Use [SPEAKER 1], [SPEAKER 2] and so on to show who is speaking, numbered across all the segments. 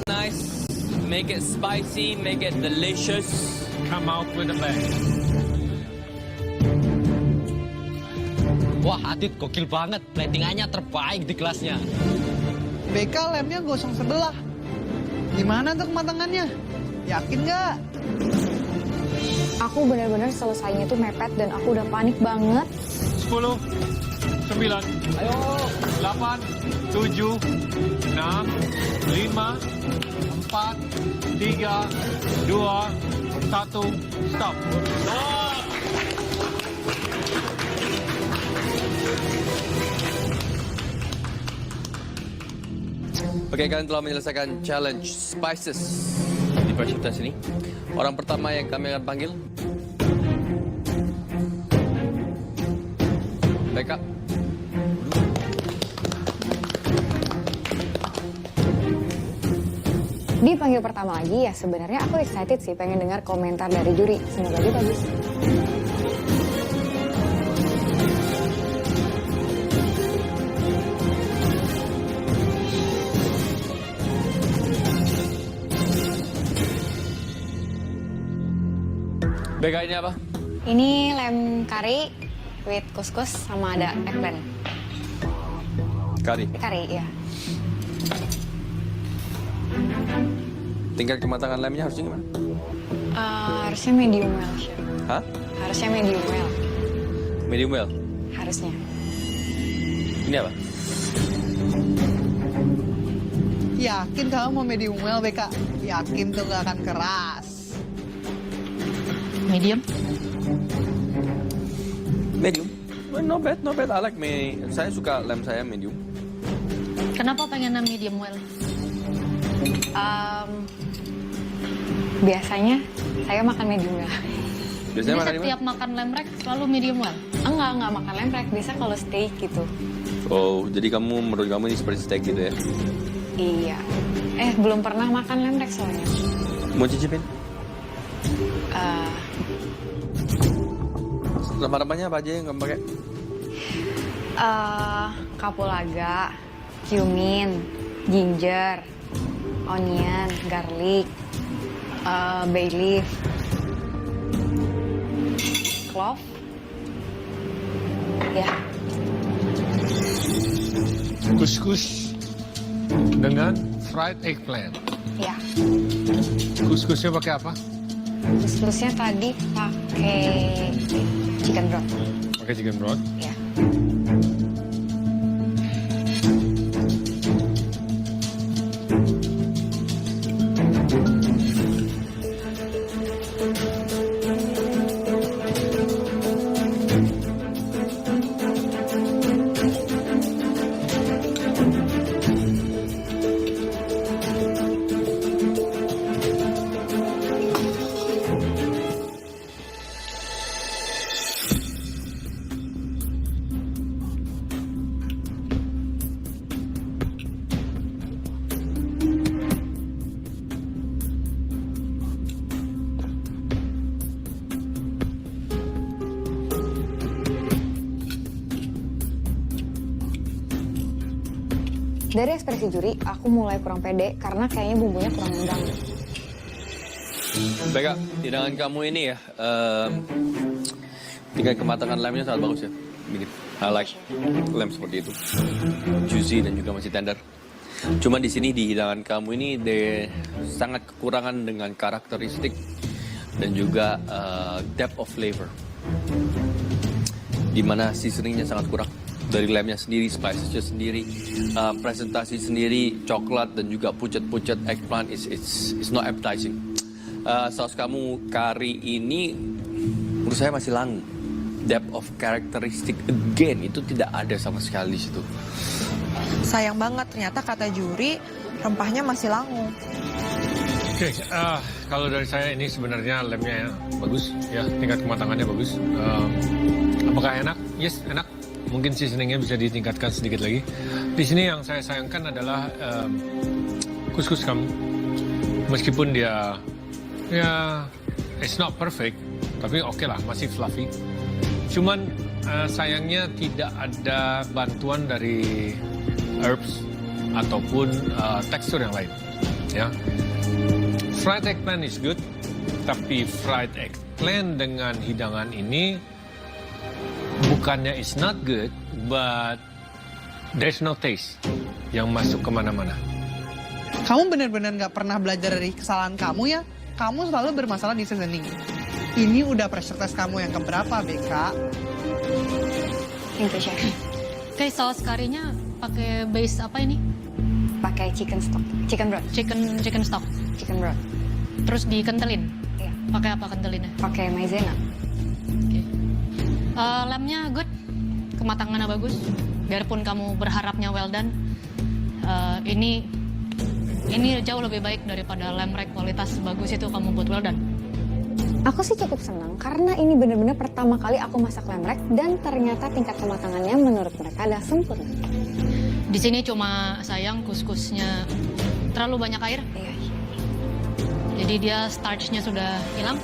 [SPEAKER 1] nice, make it spicy, make it delicious.
[SPEAKER 2] Come out with a bang.
[SPEAKER 3] Wah, Adit gokil banget. Platingannya terbaik di kelasnya.
[SPEAKER 4] BK lemnya gosong sebelah. Gimana tuh kematangannya? Yakin nggak?
[SPEAKER 5] Aku benar-benar selesainya tuh mepet dan aku udah panik banget.
[SPEAKER 2] 10, 9, ayo, 8, 7, 6, 5, 4, 3, 2, 1, stop.
[SPEAKER 1] Oke, kalian telah menyelesaikan challenge spices di pressure test ini. Orang pertama yang kami akan panggil, Becca.
[SPEAKER 5] Dipanggil pertama lagi ya sebenarnya aku excited sih pengen dengar komentar dari juri. Semoga aja bagus.
[SPEAKER 1] Becca, ini apa?
[SPEAKER 5] Ini lem kari with kuskus sama ada eggplant.
[SPEAKER 1] Kari.
[SPEAKER 5] Kari ya.
[SPEAKER 1] Tingkat kematangan lemnya harusnya gimana?
[SPEAKER 5] Harusnya medium well, chef.
[SPEAKER 1] Hah?
[SPEAKER 5] Harusnya medium well.
[SPEAKER 1] Medium well.
[SPEAKER 5] Harusnya.
[SPEAKER 1] Ini apa?
[SPEAKER 4] Yakin kamu mau medium well, BK? Yakin tuh nggak akan keras.
[SPEAKER 6] Medium?
[SPEAKER 1] Medium. Well, not bad, not bad. I like me. Saya suka lem saya medium.
[SPEAKER 6] Kenapa pengen medium well?
[SPEAKER 5] Biasanya saya makan medium well.
[SPEAKER 1] Biasanya
[SPEAKER 6] Jadi
[SPEAKER 1] makan di mana?
[SPEAKER 6] setiap makan lemrek selalu medium well?
[SPEAKER 5] Enggak makan lemrek. Biasa kalau steak gitu.
[SPEAKER 1] Oh, jadi menurut kamu ini seperti steak gitu ya?
[SPEAKER 5] Iya. Belum pernah makan lemrek soalnya.
[SPEAKER 1] Mau cicipin? Rempah-rempahnya apa aja yang kamu pakai?
[SPEAKER 5] Kapulaga, cumin, ginger, onion, garlic, bay leaf, clove, ya.
[SPEAKER 2] Kuskus dengan fried eggplant.
[SPEAKER 5] Ya.
[SPEAKER 2] Kuskusnya pakai apa?
[SPEAKER 5] Kuskusnya tadi pakai chicken broth.
[SPEAKER 2] Pakai chicken broth.
[SPEAKER 5] Ya. Dari ekspresi juri, aku mulai kurang pede karena kayaknya bumbunya kurang nendang.
[SPEAKER 1] Becca, hidangan kamu ini ya, tingkat kematangan lemnya sangat bagus ya. Begini, I like lem seperti itu. Juicy dan juga masih tender. Cuma di sini di hidangan kamu ini sangat kekurangan dengan karakteristik dan juga depth of flavor. Dimana seasoningnya sangat kurang. Dari lemnya sendiri, spicesnya sendiri, presentasi sendiri, coklat dan juga pucat-pucat eggplant it's not appetizing. Saus kamu kari ini menurut saya masih langu. Depth of characteristic again itu tidak ada sama sekali di situ.
[SPEAKER 7] Sayang banget ternyata kata juri rempahnya masih langu.
[SPEAKER 2] Oke, kalau dari saya ini sebenarnya lemnya ya, bagus, ya tingkat kematangannya bagus. Apakah enak? Yes, enak. Mungkin seasoningnya bisa ditingkatkan sedikit lagi. Di sini yang saya sayangkan adalah kuskus kamu. Meskipun dia, ya, it's not perfect, tapi oke lah, masih fluffy. Cuman sayangnya tidak ada bantuan dari herbs ataupun tekstur yang lain. Ya. Fried eggplant is good, tapi fried eggplant dengan hidangan ini bukannya it's not good, but there's no taste yang masuk kemana-mana.
[SPEAKER 4] Kamu benar-benar nggak pernah belajar dari kesalahan kamu ya? Kamu selalu bermasalah di seasoning. Ini udah pressure test kamu yang keberapa, BK?
[SPEAKER 5] Thank you, Chef.
[SPEAKER 6] Oke, saus karinya pakai base apa ini?
[SPEAKER 5] Pakai chicken stock, chicken broth,
[SPEAKER 6] Chicken stock.
[SPEAKER 5] chicken broth.
[SPEAKER 6] Terus dikentelin.
[SPEAKER 5] Iya,
[SPEAKER 6] Pakai apa kentelinnya?
[SPEAKER 5] pakai maizena.
[SPEAKER 6] Oke. Lamnya good, kematangannya bagus. Biarpun kamu berharapnya well done, ini jauh lebih baik daripada lamb rack kualitas bagus itu kamu buat well done.
[SPEAKER 5] Aku sih cukup senang karena ini benar-benar pertama kali aku masak lamb rack dan ternyata tingkat kematangannya menurut mereka adalah sempurna.
[SPEAKER 6] Di sini cuma sayang kuskusnya terlalu banyak air.
[SPEAKER 5] Iya.
[SPEAKER 6] Jadi dia starchnya sudah hilang,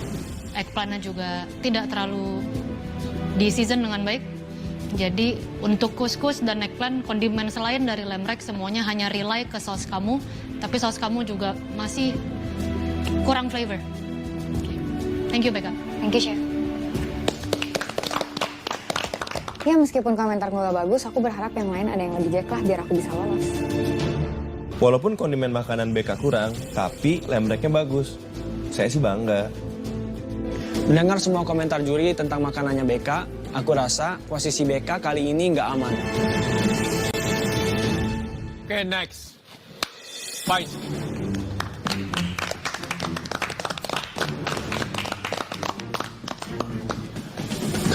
[SPEAKER 6] eggplantnya juga tidak terlalu di season dengan baik. Jadi untuk kuskus dan eggplant, kondimen selain dari lamb rack semuanya hanya rely ke saus kamu, tapi saus kamu juga masih kurang flavor. Thank you, Becca.
[SPEAKER 5] Thank you, Chef. Ya meskipun komentar gue gak bagus, aku berharap yang lain ada yang lebih jelek lah biar aku bisa lolos.
[SPEAKER 8] Walaupun kondimen makanan BK kurang, tapi lamb rack-nya bagus. Saya sih bangga.
[SPEAKER 9] Mendengar semua komentar juri tentang makanannya BK, aku rasa posisi BK kali ini nggak aman.
[SPEAKER 2] Oke, next. Spice.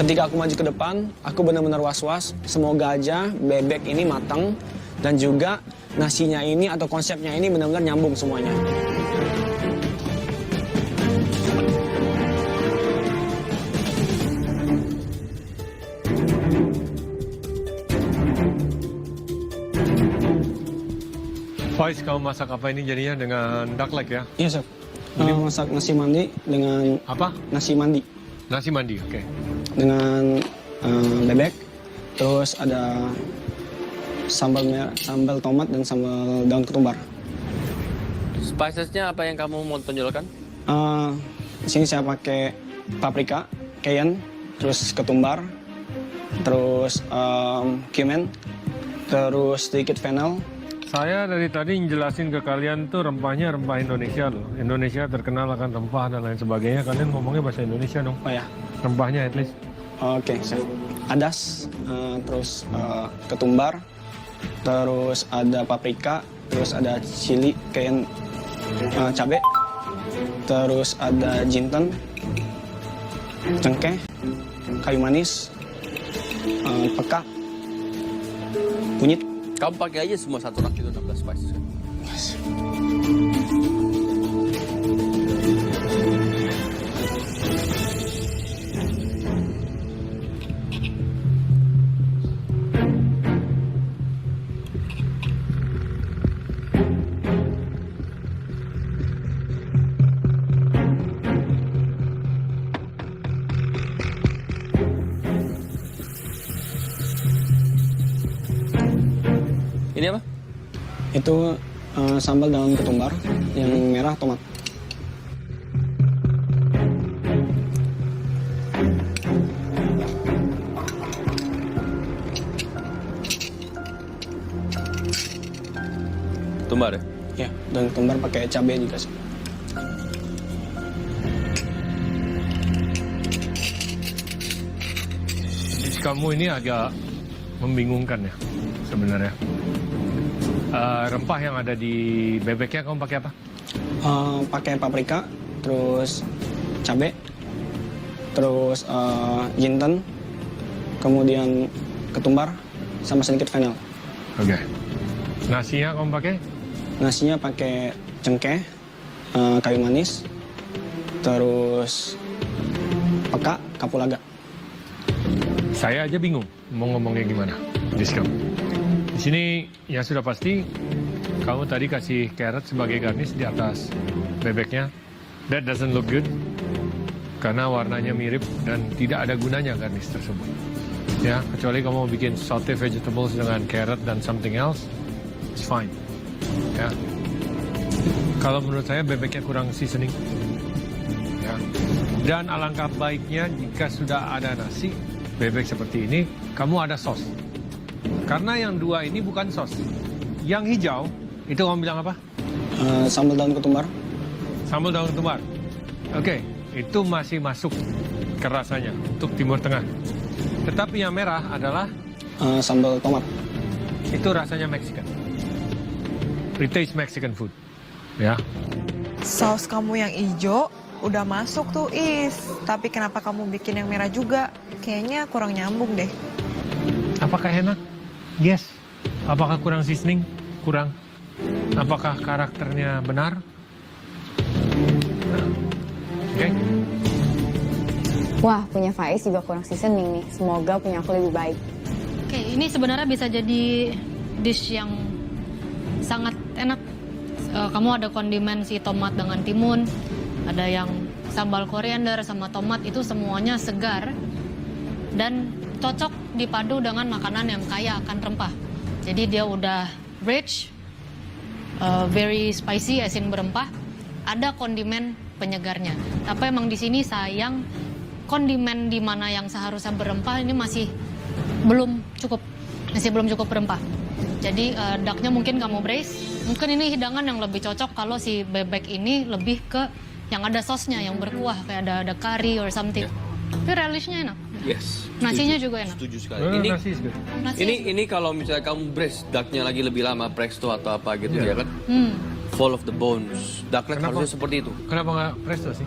[SPEAKER 9] Ketika aku maju ke depan, aku benar-benar was-was. Semoga aja bebek ini matang dan juga nasinya ini atau konsepnya ini benar-benar nyambung semuanya.
[SPEAKER 2] Spice, kamu masak apa ini jadinya dengan duck leg ya?
[SPEAKER 9] Iya, Chef. Masak nasi mandi dengan
[SPEAKER 2] Apa?
[SPEAKER 9] nasi mandi.
[SPEAKER 2] Nasi mandi, oke.
[SPEAKER 9] Dengan bebek, terus ada sambal merah, sambal tomat dan sambal daun ketumbar.
[SPEAKER 1] Spicesnya apa yang kamu mau tonjolkan?
[SPEAKER 9] Di sini saya pakai paprika, cayenne, terus ketumbar, terus cumin, terus sedikit fennel.
[SPEAKER 2] Saya dari tadi jelasin ke kalian tuh rempahnya rempah Indonesia loh. Indonesia terkenal akan rempah dan lain sebagainya. Kalian ngomongnya bahasa Indonesia dong.
[SPEAKER 9] Oh ya,
[SPEAKER 2] Rempahnya at least.
[SPEAKER 9] oke, Chef. Adas, terus ketumbar, terus ada paprika, terus ada chili, cayenne, cabai, terus ada jinten, cengkeh, kayu manis, peka, kunyit.
[SPEAKER 1] Kamu pakai aja semua satu rak itu 16 spices. Kan? Ini apa?
[SPEAKER 9] Itu sambal daun ketumbar, yang merah tomat.
[SPEAKER 1] Ketumbar ya?
[SPEAKER 9] Ya, daun ketumbar pakai cabai juga sih.
[SPEAKER 2] Dish kamu ini agak membingungkan ya sebenarnya. Rempah yang ada di bebeknya kamu pakai apa?
[SPEAKER 9] Pakai paprika, terus cabai, terus jinten, kemudian ketumbar, sama sedikit fennel.
[SPEAKER 2] Oke. Nasinya kamu pakai?
[SPEAKER 9] Nasinya pakai cengkeh, kayu manis, terus peka, kapulaga.
[SPEAKER 2] Saya aja bingung mau ngomongnya gimana. Dish kamu. Di sini yang sudah pasti kamu tadi kasih carrot sebagai garnish di atas bebeknya. That doesn't look good karena warnanya mirip dan tidak ada gunanya garnish tersebut. Ya, kecuali kamu mau bikin saute vegetables dengan carrot dan something else, it's fine. Ya. Kalau menurut saya bebeknya kurang seasoning. Ya. Dan alangkah baiknya jika sudah ada nasi, bebek seperti ini, kamu ada sos. Karena yang dua ini bukan sos. Yang hijau, itu kamu bilang apa?
[SPEAKER 9] Sambal daun ketumbar.
[SPEAKER 2] Sambal daun ketumbar. Oke, itu masih masuk ke rasanya untuk Timur Tengah. Tetapi yang merah adalah
[SPEAKER 9] Sambal tomat.
[SPEAKER 2] itu rasanya Mexican. It tastes Mexican food. Ya.
[SPEAKER 7] Saus kamu yang hijau udah masuk tuh, Is. Tapi kenapa kamu bikin yang merah juga? Kayaknya kurang nyambung deh.
[SPEAKER 2] Apakah enak? Yes. Apakah kurang seasoning? Kurang. Apakah karakternya benar? Oke.
[SPEAKER 5] Wah, punya Faiz juga kurang seasoning nih. Semoga punya aku lebih baik.
[SPEAKER 6] Oke, ini sebenarnya bisa jadi dish yang sangat enak. Kamu ada kondimen si tomat dengan timun, ada yang sambal koriander sama tomat, itu semuanya segar dan cocok dipadu dengan makanan yang kaya akan rempah. Jadi dia udah rich, very spicy, asin berempah, ada kondimen penyegarnya. Tapi emang di sini sayang kondimen di mana yang seharusnya berempah ini masih belum cukup berempah. Jadi ducknya mungkin kamu braise. Mungkin ini hidangan yang lebih cocok kalau si bebek ini lebih ke yang ada sosnya, yang berkuah, kayak ada curry or something. Tapi relishnya enak.
[SPEAKER 1] Yes.
[SPEAKER 6] Nasinya juga enak.
[SPEAKER 1] Setuju sekali.
[SPEAKER 2] Oh,
[SPEAKER 1] Ini
[SPEAKER 2] nasi is good.
[SPEAKER 1] ini kalau misalnya kamu braise ducknya lagi lebih lama, presto atau apa gitu
[SPEAKER 2] Iya.
[SPEAKER 1] ya kan? Fall of the bones. Duck leg
[SPEAKER 2] Kenapa?
[SPEAKER 1] harusnya seperti itu.
[SPEAKER 2] Kenapa nggak presto sih?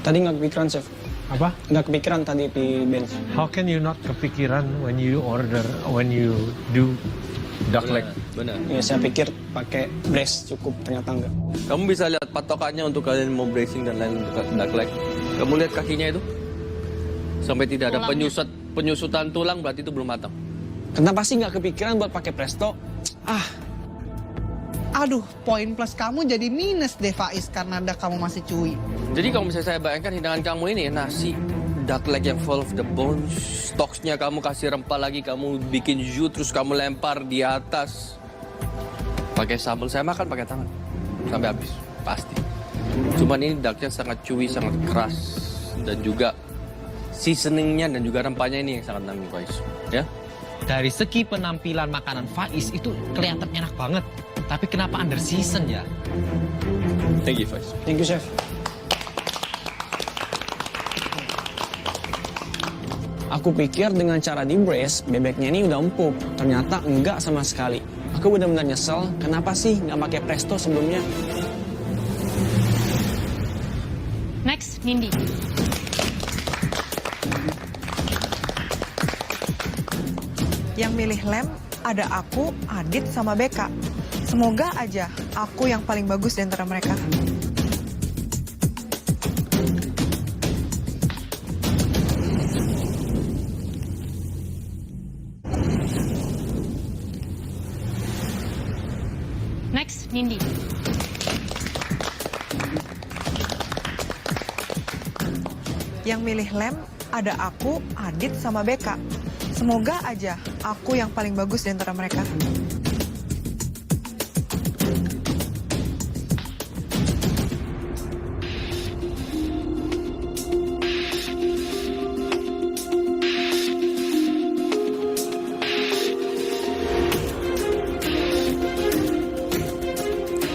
[SPEAKER 9] Tadi nggak kepikiran, Chef.
[SPEAKER 2] Apa?
[SPEAKER 9] Nggak kepikiran tadi di bench.
[SPEAKER 2] How can you not kepikiran when you do duck leg?
[SPEAKER 1] Benar.
[SPEAKER 9] Ya, saya pikir pakai brace cukup, ternyata enggak.
[SPEAKER 1] Kamu bisa lihat patokannya untuk kalian mau bracing dan lain untuk duck leg. Kamu lihat kakinya itu? Sampai tidak ada
[SPEAKER 6] Tulangnya.
[SPEAKER 1] penyusutan tulang, berarti itu belum matang.
[SPEAKER 9] Kenapa sih nggak kepikiran buat pakai presto?
[SPEAKER 4] Aduh, poin plus kamu jadi minus deh Faiz karena ada kamu masih cuy.
[SPEAKER 1] Jadi kalau misalnya saya bayangkan hidangan kamu ini, nasi duck leg yang full of the bones, stoksnya kamu kasih rempah lagi, kamu bikin jus, terus kamu lempar di atas. Pakai sambal, saya makan pakai tangan. Sampai habis, pasti. Cuman ini ducknya sangat chewy, sangat keras. Dan juga seasoningnya dan juga rempahnya ini yang sangat nanggung guys. Ya.
[SPEAKER 3] Dari segi penampilan makanan Faiz itu kelihatan enak banget. Tapi kenapa under season ya?
[SPEAKER 1] Thank you, Faiz.
[SPEAKER 9] Thank you, Chef. Aku pikir dengan cara di brace, bebeknya ini udah empuk. Ternyata enggak sama sekali. Aku benar-benar nyesel, kenapa sih nggak pakai presto sebelumnya?
[SPEAKER 6] Next, Nindi.
[SPEAKER 7] Yang milih lem ada aku, Adit, sama Beka. Semoga aja aku yang paling bagus di antara mereka.
[SPEAKER 6] Next, Nindi.
[SPEAKER 7] Yang milih lem ada aku, Adit, sama Beka. Semoga aja aku yang paling bagus di antara mereka.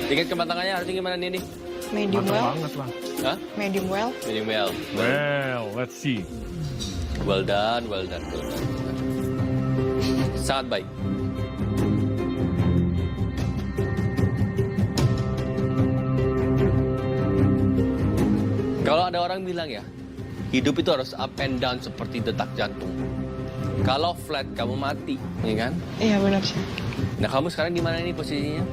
[SPEAKER 1] Tingkat kematangannya harusnya gimana nih?
[SPEAKER 7] Medium
[SPEAKER 2] Matang
[SPEAKER 7] well,
[SPEAKER 2] banget lah.
[SPEAKER 1] Hah?
[SPEAKER 7] medium well.
[SPEAKER 1] Medium well.
[SPEAKER 2] Well, let's see.
[SPEAKER 1] Well done, well done, well done. Sangat baik. Kalau ada orang bilang ya, hidup itu harus up and down seperti detak jantung. Kalau flat kamu mati, ya kan?
[SPEAKER 7] Iya benar sih.
[SPEAKER 1] Nah kamu sekarang di mana nih posisinya?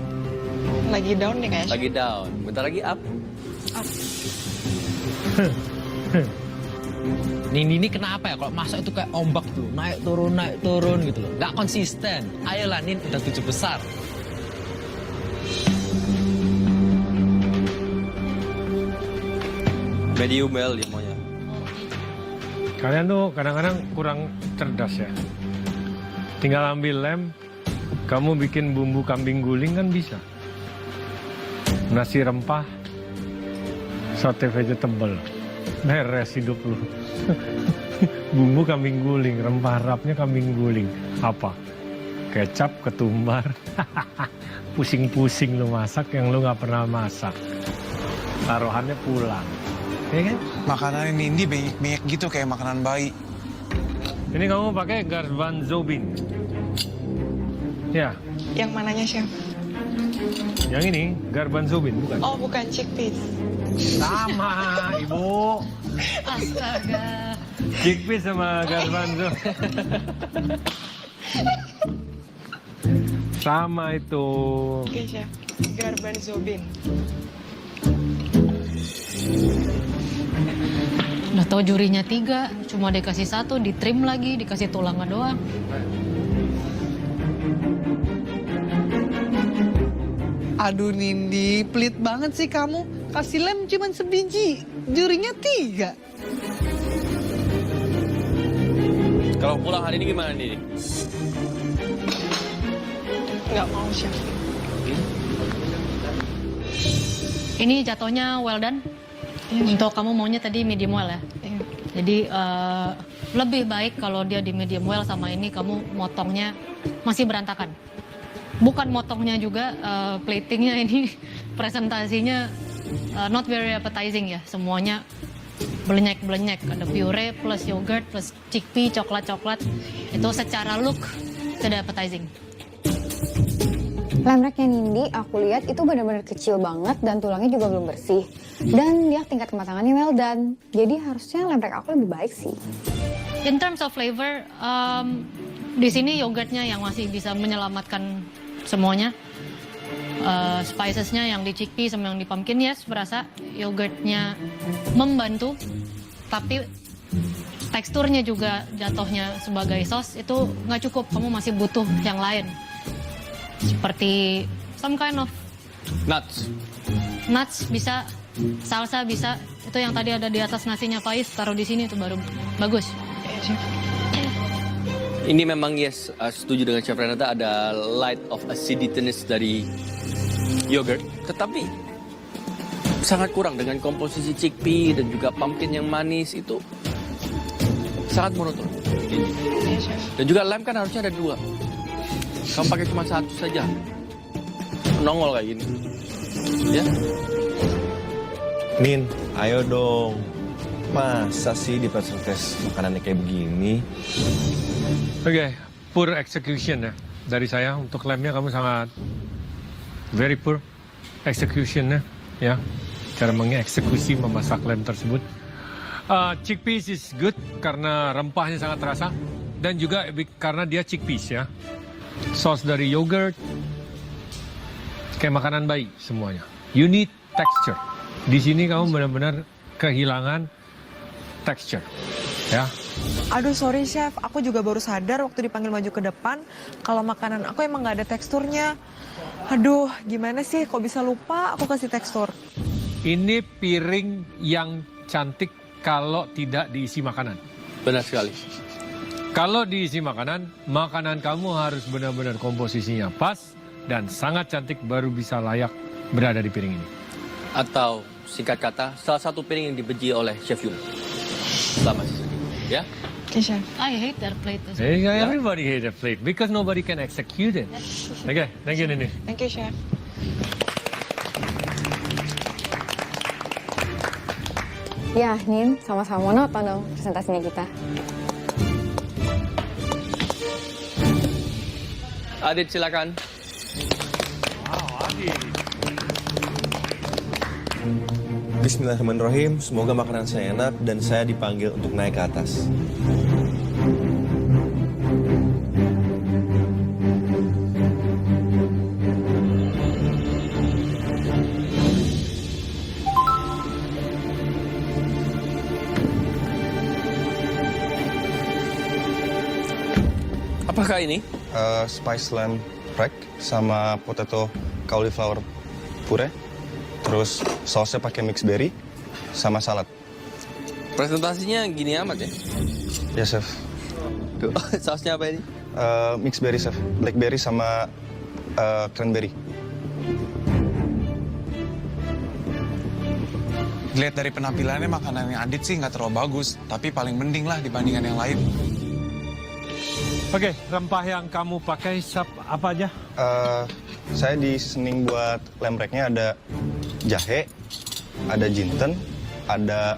[SPEAKER 7] Lagi down nih kayaknya.
[SPEAKER 1] Lagi down, bentar lagi up.
[SPEAKER 3] Nindi ini kenapa ya kalau masak itu kayak ombak tuh, naik turun gitu loh. Nggak konsisten. Ayolah Nin, udah 7 besar.
[SPEAKER 1] Medium well dia maunya.
[SPEAKER 2] Kalian tuh kadang-kadang kurang cerdas ya. Tinggal ambil lem, kamu bikin bumbu kambing guling kan bisa. nasi rempah, sate vegetable. Beres hidup lu. Bumbu kambing guling, rempah rapnya kambing guling. Apa? Kecap, ketumbar. Pusing-pusing lu masak yang lu nggak pernah masak. Taruhannya pulang. Ya kan?
[SPEAKER 10] Makanan Nindi banyak gitu kayak makanan bayi.
[SPEAKER 2] Ini kamu pakai garbanzo bean. Ya,
[SPEAKER 7] Yang mananya, Chef?
[SPEAKER 2] yang ini garbanzo bean bukan?
[SPEAKER 7] Oh, bukan chickpeas.
[SPEAKER 2] Sama, Ibu.
[SPEAKER 6] Astaga.
[SPEAKER 2] Chickpeas sama garbanzo. Sama itu.
[SPEAKER 7] Oke, Chef. Garbanzo bean.
[SPEAKER 6] Udah tau jurinya 3, cuma dikasih 1, ditrim lagi, dikasih tulangnya doang.
[SPEAKER 4] Aduh Nindi, pelit banget sih kamu. Kasih lem cuma sebiji, jurinya 3.
[SPEAKER 1] Kalau pulang hari ini gimana nih?
[SPEAKER 7] Nggak mau, Chef.
[SPEAKER 6] Ini jatuhnya well done. Untuk kamu maunya tadi medium well ya. Jadi lebih baik kalau dia di medium well, sama ini kamu motongnya masih berantakan. Bukan motongnya juga, platingnya ini presentasinya not very appetizing ya. Semuanya belenyek-belenyek. Ada puree plus yogurt plus chickpea, coklat-coklat. Itu secara look tidak appetizing.
[SPEAKER 5] Lemreknya Nindi aku lihat itu benar-benar kecil banget dan tulangnya juga belum bersih. Dan dia tingkat kematangannya well done. Jadi harusnya lemrek aku lebih baik sih.
[SPEAKER 6] In terms of flavor, di sini yogurtnya yang masih bisa menyelamatkan semuanya. Spicesnya yang di chickpea sama yang di pumpkin, yes, berasa yogurtnya membantu. Tapi teksturnya juga jatuhnya sebagai sos itu nggak cukup. Kamu masih butuh yang lain. Seperti some kind of nuts bisa, salsa bisa. Itu yang tadi ada di atas nasinya Faiz, taruh di sini itu baru bagus.
[SPEAKER 1] Ini memang yes, setuju dengan Chef Renata, ada light of acidityness dari yogurt. Tetapi sangat kurang dengan komposisi chickpea dan juga pumpkin yang manis, itu sangat monoton. Dan juga lem kan harusnya ada 2. Kamu pakai cuma 1 saja. Nongol kayak gini. Ya?
[SPEAKER 8] Nin, ayo dong. Masa sih di presentasi makanannya kayak begini?
[SPEAKER 2] Oke, poor execution ya. Dari saya untuk lemnya kamu sangat very poor execution ya. Cara mengeksekusi memasak lem tersebut. Chickpeas is good karena rempahnya sangat terasa. Dan juga karena dia chickpeas ya. Sos dari yogurt, kayak makanan bayi semuanya. You need texture. Di sini kamu benar-benar kehilangan texture, ya.
[SPEAKER 7] Aduh, sorry, Chef. Aku juga baru sadar waktu dipanggil maju ke depan kalau makanan aku emang nggak ada teksturnya. Aduh, gimana sih? Kok bisa lupa aku kasih tekstur?
[SPEAKER 2] Ini piring yang cantik kalau tidak diisi makanan.
[SPEAKER 1] Benar sekali.
[SPEAKER 2] Kalau diisi makanan, makanan kamu harus benar-benar komposisinya pas dan sangat cantik baru bisa layak berada di piring ini.
[SPEAKER 1] Atau singkat kata, salah satu piring yang dibenci oleh Chef Yun. Selama season ini. Ya?
[SPEAKER 7] Oke, Chef.
[SPEAKER 6] I hate their plate.
[SPEAKER 2] Hey, everybody hate a plate because nobody can execute it. Okay, thank you Nini.
[SPEAKER 7] Thank you, Chef.
[SPEAKER 5] Ya, Nin, sama-sama nonton dong presentasinya kita.
[SPEAKER 1] Adit, silakan.
[SPEAKER 8] Bismillahirrahmanirrahim. Semoga makanan saya enak dan saya dipanggil untuk naik ke atas.
[SPEAKER 1] Apakah ini?
[SPEAKER 10] Spice lamb rack sama potato cauliflower puree. Terus sausnya pakai mixed berry sama salad.
[SPEAKER 1] Presentasinya gini amat ya?
[SPEAKER 10] Ya, Chef.
[SPEAKER 1] Tuh, sausnya apa ini?
[SPEAKER 10] Mixed berry, Chef. Blackberry sama cranberry.
[SPEAKER 11] Dilihat dari penampilannya makanannya Adit sih nggak terlalu bagus, tapi paling mending lah dibandingkan yang lain.
[SPEAKER 2] Oke, rempah yang kamu pakai apa aja?
[SPEAKER 10] Saya di seasoning buat lembreknya ada jahe, ada jinten, ada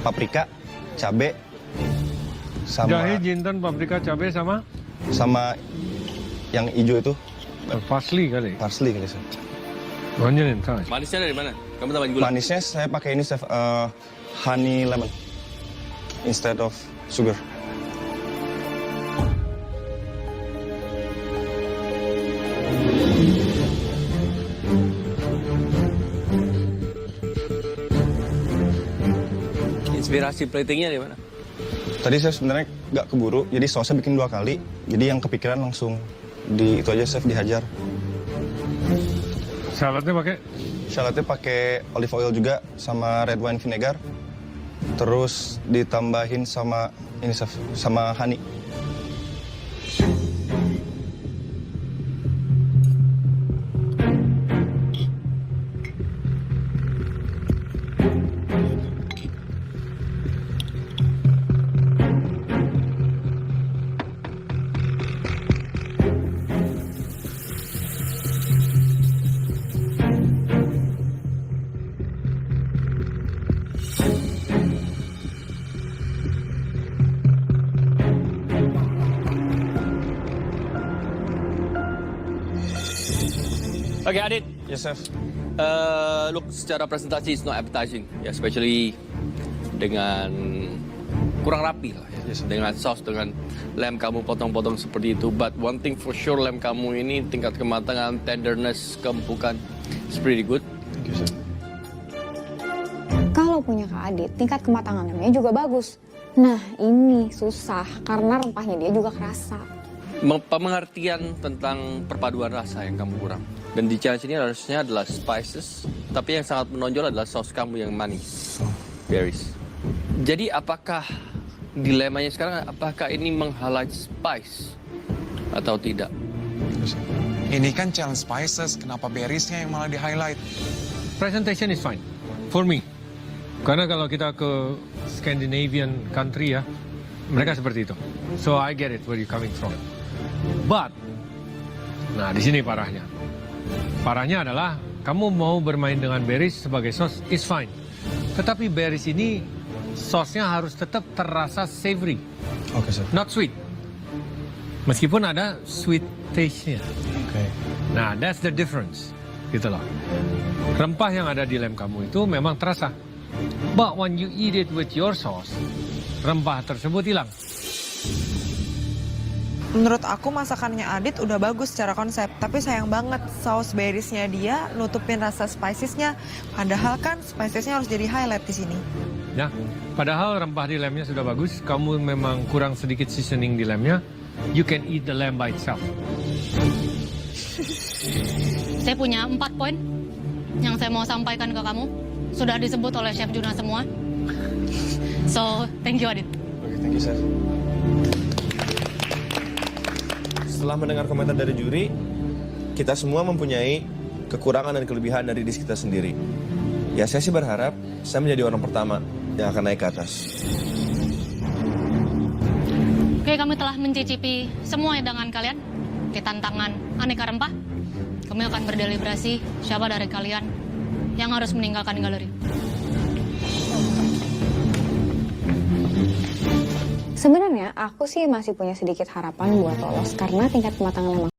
[SPEAKER 10] paprika, cabe, sama
[SPEAKER 2] Jahe, jinten, paprika, cabe
[SPEAKER 10] sama yang hijau itu
[SPEAKER 2] parsley kali.
[SPEAKER 10] parsley kali, Chef.
[SPEAKER 2] Onion and thyme.
[SPEAKER 1] Manisnya dari mana? Kamu tambahin gula?
[SPEAKER 10] Manisnya saya pakai ini, Chef, honey lemon instead of sugar.
[SPEAKER 1] Inspirasi platingnya dari mana?
[SPEAKER 10] Tadi saya sebenarnya nggak keburu, jadi sausnya bikin 2 kali. Jadi yang kepikiran langsung itu aja, Chef, dihajar.
[SPEAKER 2] Saladnya pakai?
[SPEAKER 10] Saladnya pakai olive oil juga sama red wine vinegar. Terus ditambahin sama ini, Chef, sama honey.
[SPEAKER 1] Oke, Adit.
[SPEAKER 10] Yes, Chef.
[SPEAKER 1] Look, secara presentasi it's not appetizing, ya, especially dengan kurang rapi lah, ya.
[SPEAKER 10] Yes,
[SPEAKER 1] Dengan saus, dengan lem kamu potong-potong seperti itu. But one thing for sure, lem kamu ini tingkat kematangan, tenderness, keempukan, it's pretty good.
[SPEAKER 10] Thank you, Chef.
[SPEAKER 5] Kalau punya Kak Adit, tingkat kematangan lemnya juga bagus. Nah, ini susah karena rempahnya dia juga kerasa.
[SPEAKER 1] Pengertian tentang perpaduan rasa yang kamu kurang. Dan di challenge ini harusnya adalah spices, tapi yang sangat menonjol adalah saus kamu yang manis, berries. Jadi apakah dilemanya sekarang, apakah ini meng-highlight spice atau tidak?
[SPEAKER 11] Ini kan challenge spices, kenapa berriesnya yang malah di-highlight?
[SPEAKER 2] Presentation is fine for me. Karena kalau kita ke Scandinavian country ya, mereka seperti itu. So I get it where you coming from. But, nah di sini parahnya. Parahnya adalah kamu mau bermain dengan berries sebagai sauce is fine. Tetapi berries ini sausnya harus tetap terasa savory,
[SPEAKER 10] Oke, Chef.
[SPEAKER 2] not sweet. Meskipun ada sweet taste-nya.
[SPEAKER 10] Oke.
[SPEAKER 2] Nah, that's the difference. Gitu loh. Rempah yang ada di lem kamu itu memang terasa. But when you eat it with your sauce, rempah tersebut hilang.
[SPEAKER 7] Menurut aku masakannya Adit udah bagus secara konsep, tapi sayang banget saus berriesnya dia nutupin rasa spicesnya. Padahal kan spicesnya harus jadi highlight di sini.
[SPEAKER 2] Ya, padahal rempah di lemnya sudah bagus, kamu memang kurang sedikit seasoning di lemnya. You can eat the lamb by itself.
[SPEAKER 6] Saya punya 4 poin yang saya mau sampaikan ke kamu. Sudah disebut oleh Chef Juna semua. So, thank you, Adit.
[SPEAKER 10] Oke, thank you, Chef. Setelah mendengar komentar dari juri, kita semua mempunyai kekurangan dan kelebihan dari diri kita sendiri. Ya, saya sih berharap saya menjadi orang pertama yang akan naik ke atas.
[SPEAKER 6] Oke, kami telah mencicipi semua hidangan kalian di tantangan aneka rempah. Kami akan berdeliberasi siapa dari kalian yang harus meninggalkan galeri.
[SPEAKER 5] Sebenarnya aku sih masih punya sedikit harapan buat lolos karena tingkat kematangan lemang